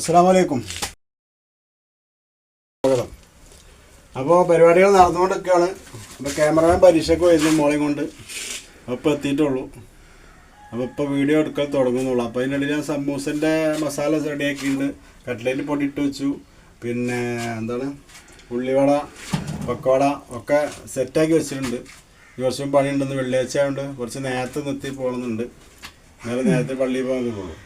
അസ്സലാമു അലൈക്കും. സ്വാഗതം. അപ്പോൾ പരിപാടികൾ നടന്നുകൊണ്ടിരിക്കുകയാണ്. അപ്പോൾ ക്യാമറമാൻ പരീക്ഷയ്ക്ക് വരുന്നു മോളെയും കൊണ്ട്. അപ്പോൾ എത്തിയിട്ടുള്ളൂ. അപ്പോൾ ഇപ്പോൾ വീഡിയോ എടുക്കാൻ തുടങ്ങുന്നുള്ളൂ. അപ്പോൾ അതിനിടയിൽ ഞാൻ സമൂസൻ്റെ മസാല റെഡിയാക്കിയിട്ടുണ്ട്. കട്ട്ലേറ്റ് പൊടി ഇട്ട് വെച്ചു. പിന്നെ എന്താണ് ഉള്ളിവട, പക്കവട ഒക്കെ സെറ്റാക്കി വെച്ചിട്ടുണ്ട്. കുറച്ചും പണിയുണ്ടെന്ന് വെള്ളിയാഴ്ച ആയതുകൊണ്ട് കുറച്ച് നേരത്തെ നിർത്തി പോകണമെന്നുണ്ട്. നേരത്തെ പള്ളിയിൽ പോകാൻ പോകുള്ളൂ.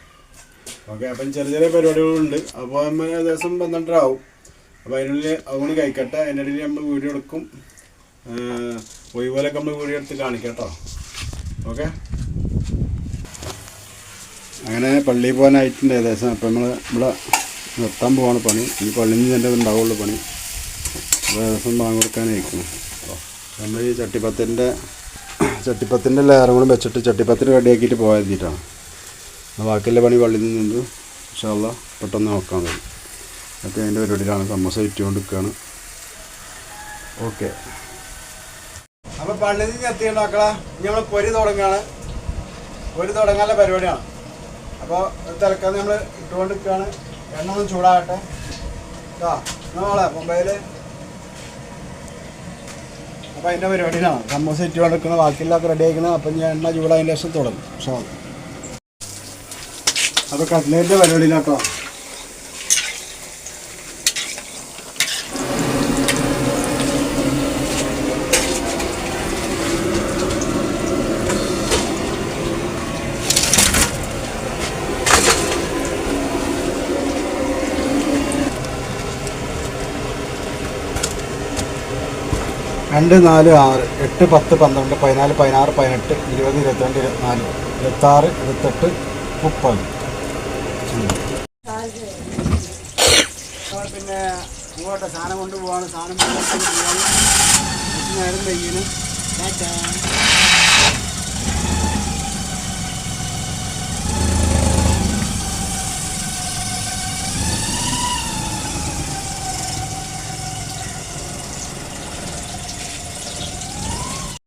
ഓക്കെ. അപ്പം ചെറിയ ചെറിയ പരിപാടികളുണ്ട്. അപ്പോൾ നമ്മൾ ഏകദേശം 12 ആവും. അപ്പോൾ അതിനുള്ളിൽ അതുകൊണ്ട് കഴിക്കട്ടെ. അതിൻ്റെ ഇടയിൽ നമ്മൾ വീഡിയോ എടുക്കും. ഒഴിവുപോലൊക്കെ നമ്മൾ വീഡിയോ എടുത്ത് കാണിക്കാം കേട്ടോ. ഓക്കെ. അങ്ങനെ പള്ളിയിൽ പോകാനായിട്ടുണ്ട് ഏകദേശം. അപ്പം നമ്മൾ ഇവിടെ നിർത്താൻ പോവാണ് പണി. ഈ പള്ളിയിൽ നിന്ന് തന്നെ ഉണ്ടാവുള്ളൂ പണി. അപ്പോൾ ഏകദേശം ബാങ്ക് കൊടുക്കാനായിരിക്കണം. നമ്മൾ ഈ ചട്ടിപ്പത്തിൻ്റെ ലെയറും കൂടെ വെച്ചിട്ട് ചട്ടിപ്പത്തിന് റെഡിയാക്കിയിട്ട് പോകാതിട്ടാണ്. ബാക്കിയുള്ള പണി പള്ളിയിൽ നിന്ന് ഇൻഷാ അല്ലാഹ് പെട്ടെന്ന് നോക്കാൻ കഴിയും. ഒക്കെ അതിൻ്റെ പരിപാടിയിലാണ്. സമോസ ഇട്ടുകൊണ്ടിരിക്കുകയാണ്. ഓക്കെ. അപ്പോൾ പള്ളിയിൽ നിന്ന് എത്തിയുണ്ട് മക്കളെ. നമ്മൾ പൊരി തുടങ്ങുകയാണ്. പൊരി തുടങ്ങാനുള്ള പരിപാടിയാണ്. അപ്പോൾ തിളക്കാൻ നമ്മൾ ഇട്ടുകൊണ്ടിരിക്കുകയാണ്. എണ്ണ ഒന്ന് ചൂടാകട്ടെ. നമ്മളെ മുംബൈയിൽ അപ്പോൾ അതിൻ്റെ പരിപാടിയിലാണ്. സമോസ ഇട്ടുകൊണ്ടിരിക്കുന്ന ബാക്കിയുള്ളതൊക്കെ റെഡി ആക്കുന്നത്. അപ്പം ഞാൻ എണ്ണ ചൂടായതിൻ്റെ ശേഷം തുടങ്ങും. അപ്പോൾ കട്ട്ലേറ്റിൻ്റെ പരിപാടിയിലാട്ടോ. രണ്ട് 4 6 8 10 12 14 16 18 20 22 24 26 28 30. പിന്നെ ഇങ്ങോട്ട് സാധനം കൊണ്ടുപോവാണ്. സാധനം നേരം കഴിയുന്നു.